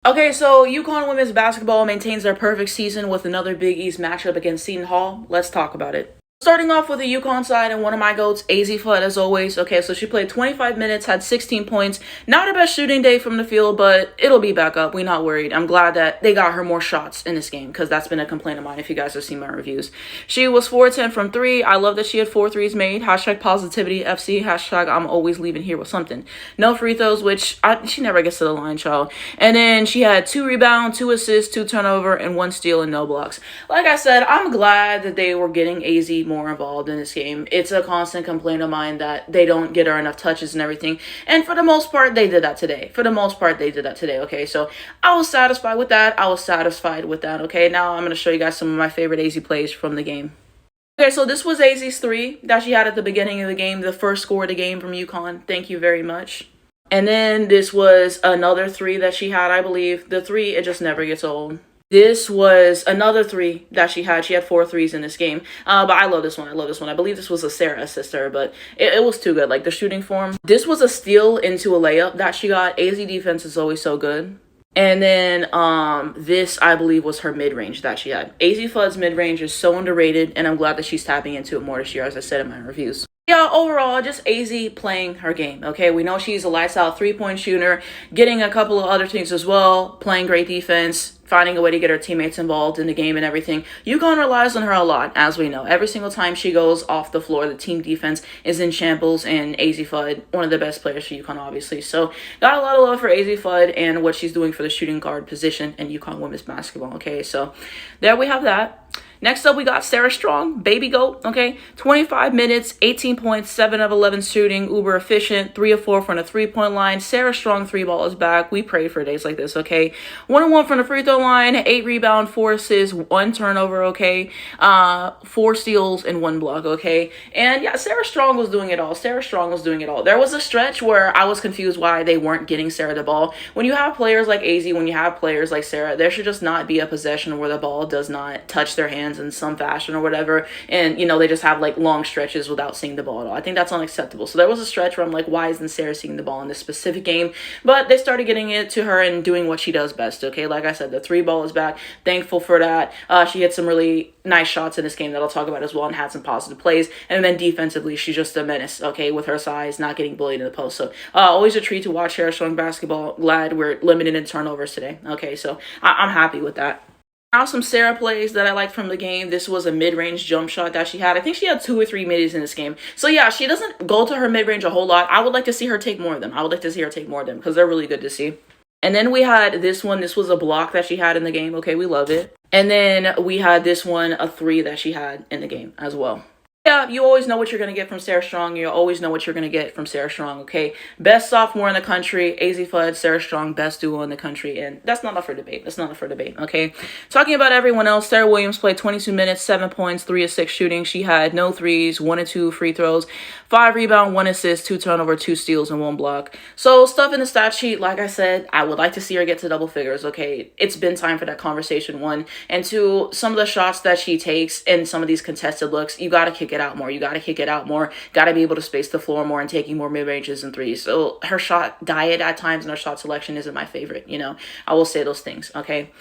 Okay, so UConn women's basketball maintains their perfect season with another Big East matchup against Seton Hall. Let's talk about it. Starting off with the UConn side and one of my goats, AZ Fudd, as always. Okay, so she played 25 minutes, had 16 points. Not her best shooting day from the field, but it'll be back up. We're not worried. I'm glad that they got her more shots in this game because that's been a complaint of mine if you guys have seen my reviews. She was 4-10 from 3. I love that she had 4 threes made. Hashtag positivity FC. Hashtag I'm always leaving here with something. No free throws, which she never gets to the line, child. And then she had 2 rebounds, 2 assists, 2 turnover, and 1 steal and no blocks. Like I said, I'm glad that they were getting AZ more involved in this game. It's a constant complaint of mine that they don't get her enough touches and everything. And for the most part, they did that today. Okay, so I was satisfied with that. Okay, now I'm going to show you guys some of my favorite AZ plays from the game. Okay, so this was AZ's 3 that she had at the beginning of the game, the first score of the game from UConn. Thank you very much. And then this was another 3 that she had, I believe. The 3, it just never gets old. This was another 3 that she had. She had 4 threes in this game. But I love this one. I believe this was a Sarah assist her, but it was too good. Like the shooting form. This was a steal into a layup that she got. AZ defense is always so good. And then this, I believe, was her mid-range that she had. AZ Fudd's mid-range is so underrated, and I'm glad that she's tapping into it more this year, as I said in my reviews. Yeah, overall, just AZ playing her game, okay? We know she's a lights-out three-point shooter, getting a couple of other things as well, playing great defense, finding a way to get her teammates involved in the game and everything. UConn relies on her a lot, as we know. Every single time she goes off the floor, the team defense is in shambles, and AZ Fudd, one of the best players for UConn, obviously. So, got a lot of love for AZ Fudd and what she's doing for the shooting guard position in UConn women's basketball, okay? So, there we have that. Next up, we got Sarah Strong, baby goat, okay? 25 minutes, 18 points, 7 of 11 shooting, uber efficient, 3 of 4 from the three-point line. Sarah Strong, 3 ball is back. We pray for days like this, okay? 1 of 1 from the free throw line, 8 rebound, 4 assists, 1 turnover, okay? 4 steals and 1 block, okay? And yeah, Sarah Strong was doing it all. There was a stretch where I was confused why they weren't getting Sarah the ball. When you have players like AZ, when you have players like Sarah, there should just not be a possession where the ball does not touch their hands in some fashion or whatever, and they just have like long stretches without seeing the ball at all. I think that's unacceptable. So there was a stretch where I'm like, why isn't Sarah seeing the ball in this specific game? But they started getting it to her and doing what she does best, okay? Like I said, the 3 ball is back. Thankful for that. She hit some really nice shots in this game that I'll talk about as well, and had some positive plays. And then defensively, she's just a menace, okay, with her size, not getting bullied in the post. So always a treat to watch Sarah Strong basketball. Glad we're limited in turnovers today, okay? So I'm happy with that. Now some Sarah plays that I liked from the game. This was a mid-range jump shot that she had. I think she had 2 or 3 middies in this game. So yeah, she doesn't go to her mid-range a whole lot. I would like to see her take more of them. Because they're really good to see. And then we had this one. This was a block that she had in the game. Okay, we love it. And then we had this one, a 3 that she had in the game as well. Yeah, you always know what you're going to get from Sarah Strong. Okay? Best sophomore in the country, AZ Fudd, Sarah Strong, best duo in the country. And that's not up for debate. Okay? Talking about everyone else, Sarah Williams played 22 minutes, 7 points, 3 of 6 shooting. She had no threes, 1 and 2 free throws, 5 rebound, 1 assist, 2 turnover, 2 steals, and 1 block. So stuff in the stat sheet, like I said, I would like to see her get to double figures, okay? It's been time for that conversation, 1. And 2, some of the shots that she takes and some of these contested looks, you got to kick it out more. Got to be able to space the floor more and taking more mid-ranges and threes. So her shot diet at times and her shot selection isn't my favorite, I will say those things, okay?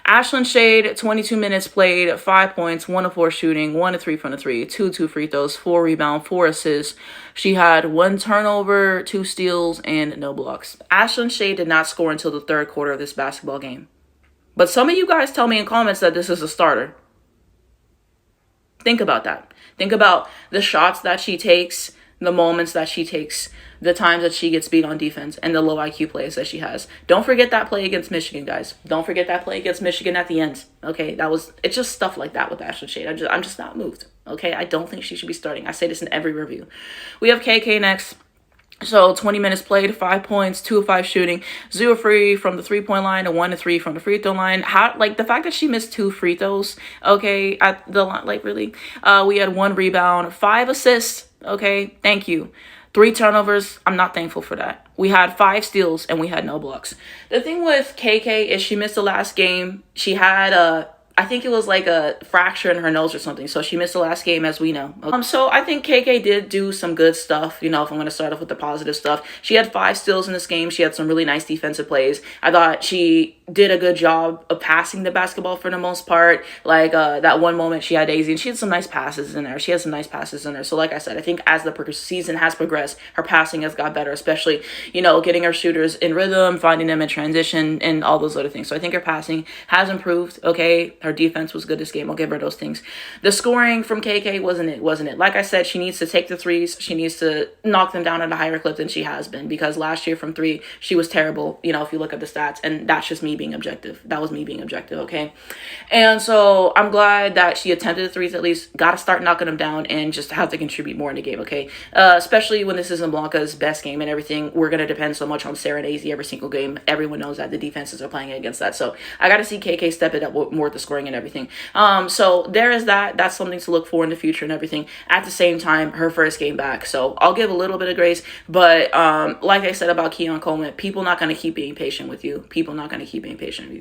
Ashlyn Shade, 22 minutes played, 5 points, 1 of 4 shooting, 1 of 3 from the 3, 2 free throws, 4 rebound, 4 assists. She had 1 turnover, 2 steals, and no blocks. Ashlyn Shade did not score until the 3rd quarter of this basketball game. But some of you guys tell me in comments that this is a starter. Think about that. Think about the shots that she takes, the moments that she takes, the times that she gets beat on defense, and the low IQ plays that she has. Don't forget that play against Michigan, guys. Don't forget that play against Michigan at the end. Okay, it's just stuff like that with Ashlyn Shade. I'm just not moved. Okay, I don't think she should be starting. I say this in every review. We have KK next. So 20 minutes played, 5 points, 2 of 5 shooting, 0 free from the 3-point line, and 1 of 3 from the free throw line. The fact that she missed 2 free throws, okay, at the line, really. We had 1 rebound, 5 assists, okay, thank you. 3 turnovers, I'm not thankful for that. We had 5 steals and we had no blocks. The thing with KK is she missed the last game. She had I think it was like a fracture in her nose or something. So she missed the last game, as we know. So I think KK did do some good stuff, if I'm going to start off with the positive stuff. She had 5 steals in this game. She had some really nice defensive plays. I thought she did a good job of passing the basketball for the most part. Like that one moment she had Daisy, and she had some nice passes in there. So like I said, I think as the season has progressed, her passing has got better, especially, getting her shooters in rhythm, finding them in transition, and all those other things. So I think her passing has improved. Okay, her defense was good this game. I'll give her those things. The scoring from KK wasn't it. Like I said, she needs to take the threes. She needs to knock them down at a higher clip than she has been, because last year from three she was terrible. If you look at the stats, and that's just me being objective. That was me being objective. Okay, and so I'm glad that she attempted the threes at least. Got to start knocking them down and just have to contribute more in the game. Okay, especially when this isn't Blanca's best game and everything. We're gonna depend so much on Sarah and AZ every single game. Everyone knows that the defenses are playing against that. So I got to see KK step it up more with the scoring and everything. So there is that. That's something to look for in the future and everything. At the same time, her first game back, so I'll give a little bit of grace. But like I said about Keon Coleman, people not going to keep being patient with you.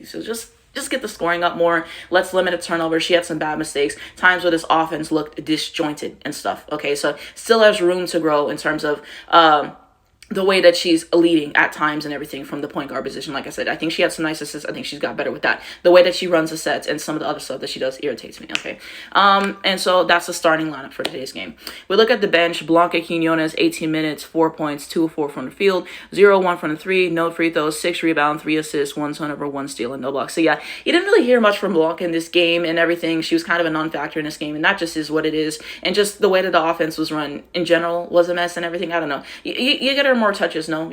So just get the scoring up more. Let's limit the turnover. She had some bad mistakes. Times where this offense looked disjointed and stuff. Okay, so still has room to grow in terms of the way that she's leading at times and everything from the point guard position. Like I said, I think she had some nice assists. I think she's got better with that. The way that she runs the sets and some of the other stuff that she does irritates me. Okay. And so that's the starting lineup for today's game. We look at the bench. Blanca Quinones, 18 minutes, 4 points, 2 of 4 from the field, 0-1 from the three, no free throws, 6 rebounds, 3 assists, 1 turnover, 1 steal, and no blocks. So yeah, you didn't really hear much from Blanca in this game and everything. She was kind of a non-factor in this game, and that just is what it is. And just the way that the offense was run in general was a mess and everything. I don't know. You get her more touches, no?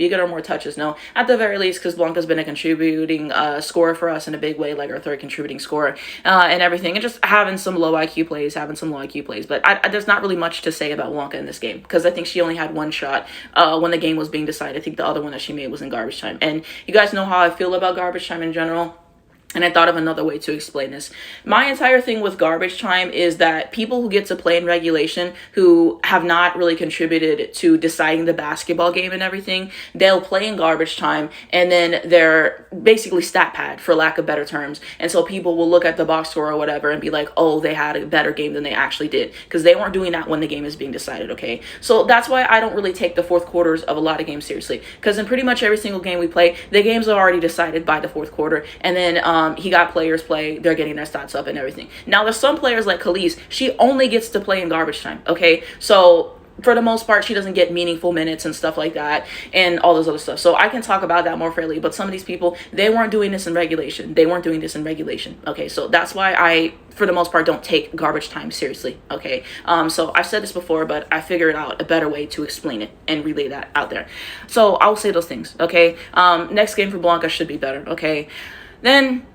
At the very least, because Blanca's been a contributing scorer for us in a big way, like our third contributing scorer and everything, and just having some low IQ plays. But there's not really much to say about Blanca in this game, because I think she only had one shot when the game was being decided. I think the other one that she made was in garbage time. And you guys know how I feel about garbage time in general. And I thought of another way to explain this. My entire thing with garbage time is that people who get to play in regulation, who have not really contributed to deciding the basketball game and everything, they'll play in garbage time, and then they're basically stat pad, for lack of better terms. And so people will look at the box score or whatever and be like, oh, they had a better game than they actually did, because they weren't doing that when the game is being decided. Okay, so that's why I don't really take the fourth quarters of a lot of games seriously, because in pretty much every single game we play, the games are already decided by the fourth quarter. And then he got players play, they're getting their stats up and everything. Now there's some players like Khalees, she only gets to play in garbage time. Okay, so for the most part, she doesn't get meaningful minutes and stuff like that and all those other stuff. So I can talk about that more freely. But some of these people, they weren't doing this in regulation. Okay, so that's why I, for the most part, don't take garbage time seriously. Okay, so I've said this before, but I figured out a better way to explain it and relay that out there. So I'll say those things. Okay, next game for Blanca should be better. Okay, then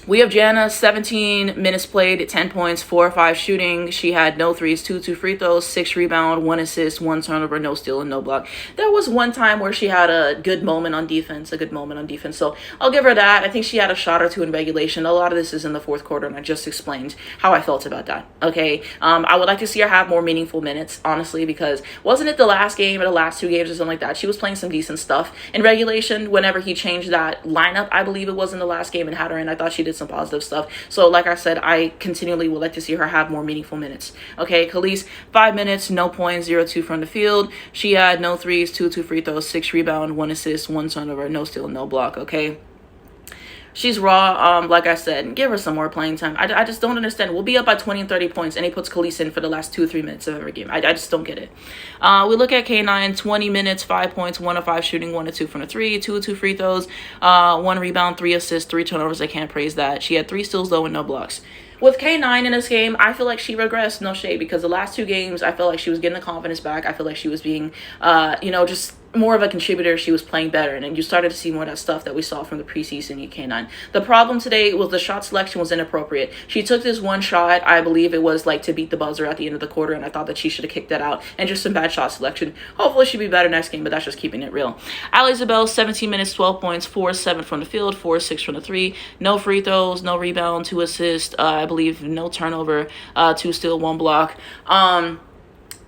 we have Jana, 17 minutes played, 10 points, 4 or 5 shooting. She had no threes, 2 free throws, 6 rebound, 1 assist, 1 turnover, no steal, and no block. There was one time where she had a good moment on defense. So I'll give her that. I think she had a shot or two in regulation. A lot of this is in the fourth quarter, and I just explained how I felt about that. Okay, I would like to see her have more meaningful minutes, honestly, because wasn't it the last game or the last 2 games or something like that? She was playing some decent stuff in regulation whenever he changed that lineup. I believe it was in the last game and had her in. I thought she did some positive stuff. So like I said, I continually would like to see her have more meaningful minutes. Okay, Khalees, 5 minutes, no points, 0-2 from the field. She had no threes, 2 free throws, 6 rebound, 1 assist, 1 turnover, no steal, no block. Okay, she's raw. Like I said, give her some more playing time. I just don't understand. We'll be up by 20 and 30 points, and he puts Khalees in for the last 2 or 3 minutes of every game. I just don't get it. We look at K9, 20 minutes, 5 points, 1 of 5 shooting, 1 of 2 from the three, 2 of 2 free throws, 1 rebound, 3 assists, 3 turnovers. I can't praise that. She had 3 steals though and no blocks. With K9 in this game, I feel like she regressed, no shade, because the last 2 games, I felt like she was getting the confidence back. I feel like she was being, just more of a contributor. She was playing better, and you started to see more of that stuff that we saw from the preseason in K9. The problem today was the shot selection was inappropriate. She took this one shot, I believe it was like to beat the buzzer at the end of the quarter, and I thought that she should have kicked that out, and just some bad shot selection. Hopefully she'll be better next game, but that's just keeping it real. Ali Isabel, 17 minutes, 12 points, 4-7 from the field, 4-6 from the three, no free throws, no rebound, 2 assists, I believe no turnover, 2 steal, 1 block.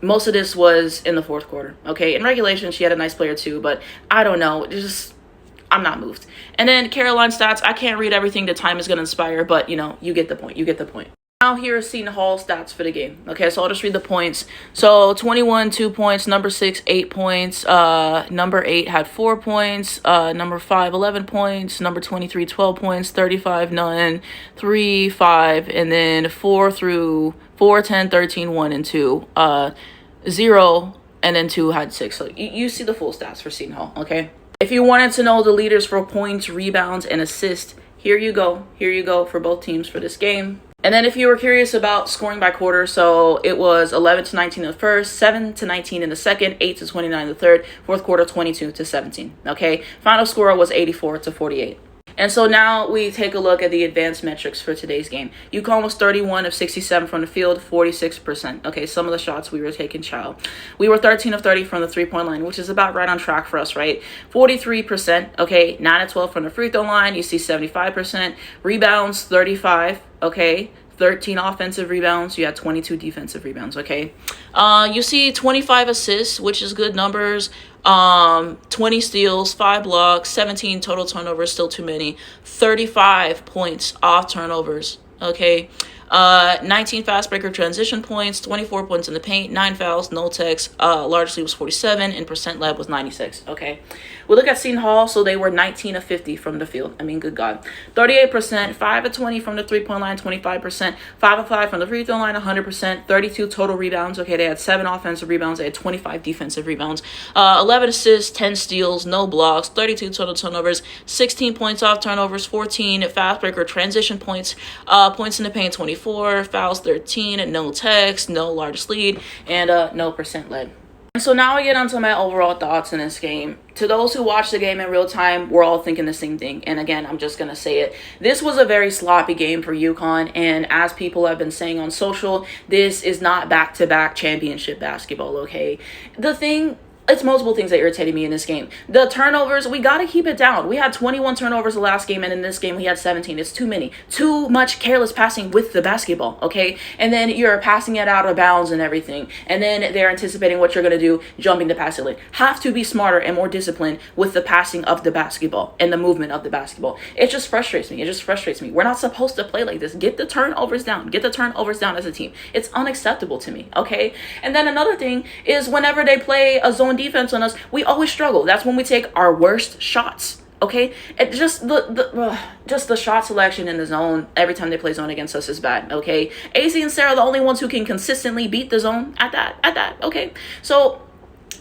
Most of this was in the fourth quarter. Okay, in regulation, she had a nice player too, but I don't know. I'm not moved. And then Caroline stats, I can't read everything that time is going to inspire, but you get the point. Now here is Seton Hall stats for the game. Okay, so I'll just read the points. So 21, 2 points. Number 6, 8 points. Number 8 had 4 points. Number 5, 11 points. Number 23, 12 points. 35, none. 3, 5. And then 4 through 4, 10, 13, 1, and 2. 0, and then 2 had 6. So you see the full stats for Seton Hall, okay? If you wanted to know the leaders for points, rebounds, and assists, here you go. Here you go for both teams for this game. And then if you were curious about scoring by quarter, so it was 11 to 19 in the first, 7 to 19 in the second, 8 to 29 in the third, fourth quarter 22 to 17. Okay, final score was 84 to 48. And so now we take a look at the advanced metrics for today's game. UConn was 31 of 67 from the field, 46%. Okay, some of the shots we were taking child. We were 13 of 30 from the three-point line, which is about right on track for us, right? 43%, okay, 9 of 12 from the free throw line. You see 75%. Rebounds, 35, okay. 13 offensive rebounds. You had 22 defensive rebounds, okay? You see 25 assists, which is good numbers. 20 steals, 5 blocks, 17 total turnovers, still too many. 35 points off turnovers, okay? 19 fast breaker transition points, 24 points in the paint, 9 fouls, no techs, largely was 47, and percent led was 96, okay? We look at Seton Hall, so they were 19 of 50 from the field. I mean, good God. 38%, 5 of 20 from the three-point line, 25%, 5 of 5 from the free throw line, 100%, 32 total rebounds, okay? They had 7 offensive rebounds, they had 25 defensive rebounds, 11 assists, 10 steals, no blocks, 32 total turnovers, 16 points off turnovers, 14 fast breaker transition points, points in the paint, 24, fouls 13, no techs, no largest lead, and no percent led. So now I get onto my overall thoughts in this game. To those who watch the game in real time, we're all thinking the same thing. And again, I'm just going to say it. This was a very sloppy game for UConn. And as people have been saying on social, this is not back-to-back championship basketball, okay? It's multiple things that irritated me in this game. The turnovers, we got to keep it down. We had 21 turnovers the last game, and in this game, we had 17. It's too many. Too much careless passing with the basketball, okay? And then you're passing it out of bounds and everything. And then they're anticipating what you're going to do, jumping the passing lane. Have to be smarter and more disciplined with the passing of the basketball and the movement of the basketball. It just frustrates me. It just frustrates me. We're not supposed to play like this. Get the turnovers down. Get the turnovers down as a team. It's unacceptable to me, okay? And then another thing is whenever they play a zone defense on us, we always struggle. That's when we take our worst shots, okay? It just the shot selection in the zone every time they play zone against us is bad, okay? AZ and Sarah are the only ones who can consistently beat the zone at that, okay? So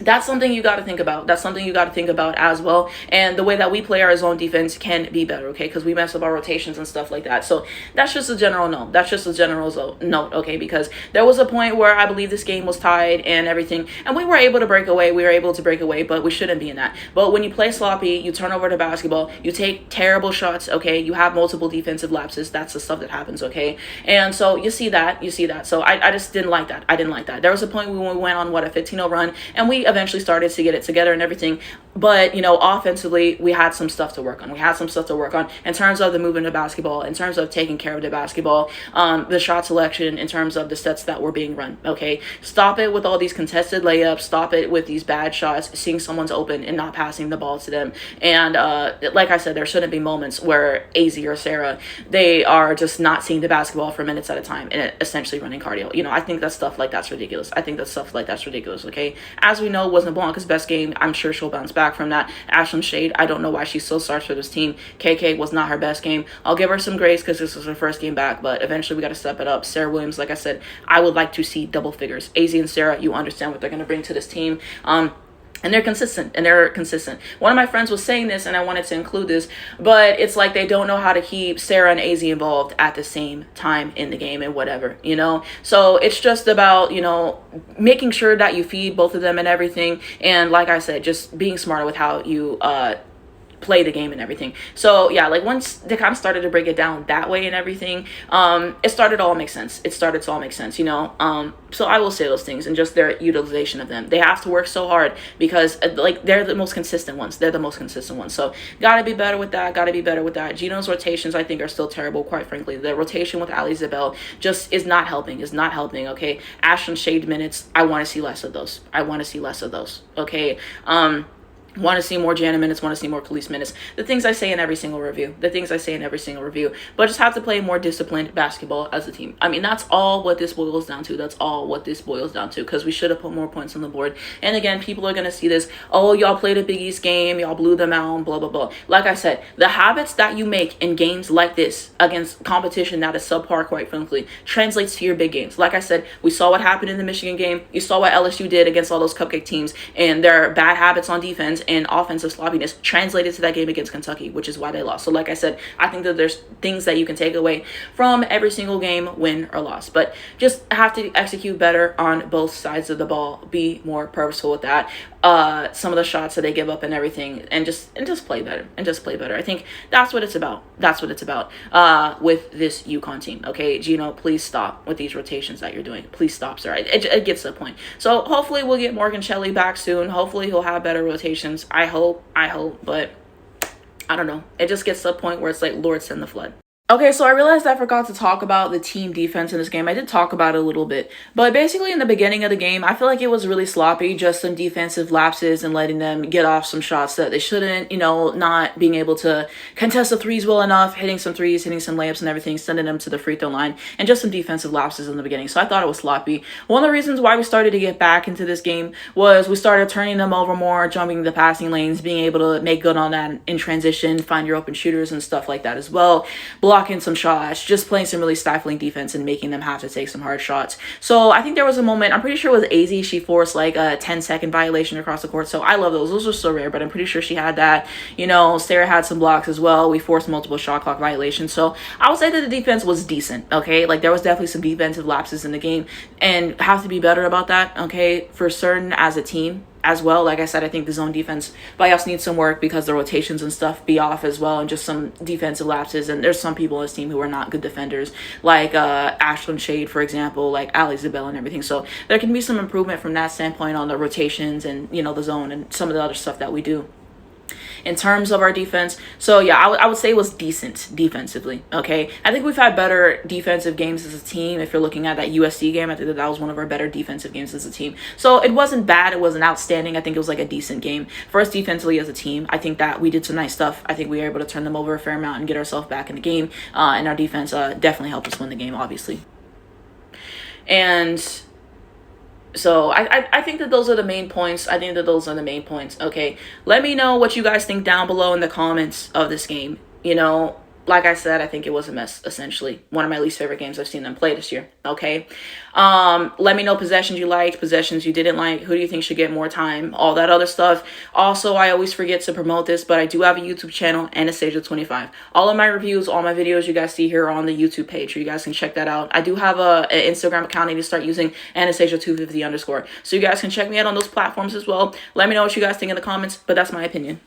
that's something you got to think about. That's something you got to think about as well. And the way that we play our zone defense can be better, okay? Because we mess up our rotations and stuff like that. So that's just a general note. That's just a general note, okay? Because there was a point where I believe this game was tied and everything, and we were able to break away. We were able to break away, but we shouldn't be in that. But when you play sloppy, you turn over the basketball, you take terrible shots, okay? You have multiple defensive lapses. That's the stuff that happens, okay? And so you see that. So I just didn't like that. I didn't like that. There was a point when we went on, a 15-0 run, and we eventually started to get it together and everything, but offensively we had some stuff to work on in terms of the movement of basketball, in terms of taking care of the basketball, the shot selection, in terms of the sets that were being run, okay? Stop it with all these contested layups, stop it with these bad shots, seeing someone's open and not passing the ball to them. And like I said, there shouldn't be moments where AZ or Sarah, they are just not seeing the basketball for minutes at a time and essentially running cardio. I think that stuff like that's ridiculous. Okay? As we know, wasn't Blanca's best game. I'm sure she'll bounce back from that. Ashlyn Shade, I don't know why she still starts for this team. KK was not her best game. I'll give her some grace because this was her first game back, but eventually we got to step it up. Sarah Williams, like I said, I would like to see double figures. AZ and Sarah, you understand what they're going to bring to this team. And they're consistent. One of my friends was saying this, and I wanted to include this, but it's like they don't know how to keep Sarah and AZ involved at the same time in the game and whatever, So it's just about, making sure that you feed both of them and everything. And like I said, just being smarter with how you play the game and everything. So yeah, like once they kind of started to break it down that way and everything, it started to all make sense. So I will say those things, and just their utilization of them. They have to work so hard because they're the most consistent ones. So gotta be better with that. Gino's rotations, I think, are still terrible, quite frankly. The rotation with Ali Zabel just is not helping, okay? Ashlyn Shade minutes, I want to see less of those. Okay? Want to see more Jana minutes, want to see more Khalees minutes. The things I say in every single review. But just have to play more disciplined basketball as a team. I mean, that's all what this boils down to. Because we should have put more points on the board. And again, people are going to see this. Oh, y'all played a Big East game. Y'all blew them out, blah, blah, blah. Like I said, the habits that you make in games like this against competition that is subpar, quite frankly, translates to your big games. Like I said, we saw what happened in the Michigan game. You saw what LSU did against all those cupcake teams and their bad habits on defense and offensive sloppiness translated to that game against Kentucky, which is why they lost. So like I said, I think that there's things that you can take away from every single game, win or loss, but just have to execute better on both sides of the ball, be more purposeful with that. Some of the shots that they give up and everything, and just play better. I think that's what it's about. With this UConn team. Okay, Gino, please stop with these rotations that you're doing. Please stop, sir. It gets to the point. So hopefully we'll get Morgan Shelley back soon. Hopefully he'll have better rotations. I hope, but I don't know. It just gets to the point where it's like, Lord, send the flood. Okay, so I realized I forgot to talk about the team defense in this game. I did talk about it a little bit, but basically in the beginning of the game, I feel like it was really sloppy, just some defensive lapses and letting them get off some shots that they shouldn't, not being able to contest the threes well enough, hitting some threes, hitting some layups and everything, sending them to the free throw line, and just some defensive lapses in the beginning. So I thought it was sloppy. One of the reasons why we started to get back into this game was we started turning them over more, jumping the passing lanes, being able to make good on that in transition, find your open shooters and stuff like that as well. Blocking some shots, just playing some really stifling defense and making them have to take some hard shots. So I think there was a moment, I'm pretty sure it was AZ, she forced like a 10-second violation across the court. So I love those. Those are so rare, but I'm pretty sure she had that. Sarah had some blocks as well. We forced multiple shot clock violations. So I would say that the defense was decent, okay? Like there was definitely some defensive lapses in the game and have to be better about that, okay? For certain as a team as well. Like I said, I think the zone defense by us needs some work because the rotations and stuff be off as well, and just some defensive lapses. And there's some people on this team who are not good defenders, like Ashlyn Shade, for example, like Ali Zabel and everything. So there can be some improvement from that standpoint on the rotations and, the zone and some of the other stuff that we do in terms of our defense. So yeah, I would say it was decent defensively, okay? I think we've had better defensive games as a team. If you're looking at that USC game, I think that was one of our better defensive games as a team. So it wasn't bad. It wasn't outstanding. I think it was like a decent game. For us defensively as a team, I think that we did some nice stuff. I think we were able to turn them over a fair amount and get ourselves back in the game. And our defense definitely helped us win the game, obviously. And so I think that those are the main points. Okay, let me know what you guys think down below in the comments of this game. Like I said, I think it was a mess, essentially. One of my least favorite games I've seen them play this year, okay? Let me know possessions you liked, possessions you didn't like. Who do you think should get more time? All that other stuff. Also, I always forget to promote this, but I do have a YouTube channel, Anastasia25. All of my reviews, all my videos you guys see here are on the YouTube page, so you guys can check that out. I do have an Instagram account I need to start using, Anastasia250_. So you guys can check me out on those platforms as well. Let me know what you guys think in the comments, but that's my opinion.